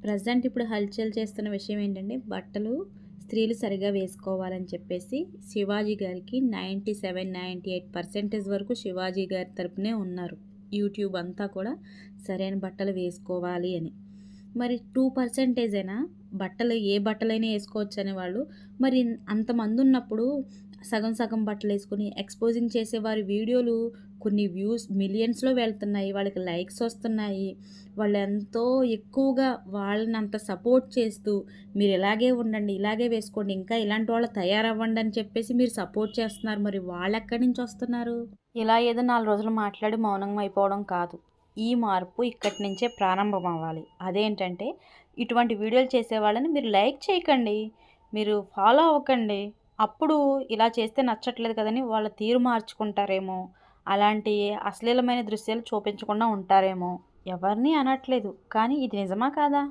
Present ఇప్పుడు హల్చల్ చేస్తున్న విషయం ఏంటంటే, బట్టలు స్త్రీలు సరిగ్గా వేసుకోవాలని చెప్పేసి శివాజీ గారికి 97, 98% వరకు శివాజీ గారి తరపునే ఉన్నారు. యూట్యూబ్ అంతా కూడా సరైన బట్టలు వేసుకోవాలి అని. మరి 2% బట్టలు ఏ బట్టలైనా ఏసుకోవచ్చనే వాళ్ళు, మరి అంతమందున్నప్పుడు సగం సగం బట్టలేసుకొని ఎక్స్‌పోజింగ్ చేసేవారి వీడియోలు కొన్ని వ్యూస్ మిలియన్స్‌లో వెళ్తున్నాయి. వాళ్ళకి లైక్స్ వస్తున్నాయి. వాళ్ళెంతో ఎక్కువగా వాళ్ళనంత సపోర్ట్ చేస్తూ, మీరు ఇలాగే ఉండండి, ఇలాగే వేసుకోండి, ఇంకా ఇలాంటి వాళ్ళు తయారవ్వండి అని చెప్పేసి మీరు సపోర్ట్ చేస్తున్నారు. మరి వాళ్ళెక్కడి నుంచొస్తున్నారు? ఇలా ఏదో 4 రోజులు మాట్లాడి మౌనం అయిపోవడం కాదు. ఈ మార్పు ఇక్కడి నుంచే ప్రారంభమవ్వాలి. అదేంటంటే, ఇటువంటి వీడియోలు చేసేవాళ్ళని మీరు లైక్ చేయకండి. మీరు ఫాలో అవ్వకండి. అప్పుడు ఇలా చేస్తే నచ్చట్లేదు కదని వాళ్ళ తీరు మార్చుకుంటారేమో! అలాంటి అశ్లీలమైన దృశ్యాలు చూపించకుండా ఉంటారేమో! ఎవరిని అనట్లేదు. కానీ ఇది నిజమా కాదా?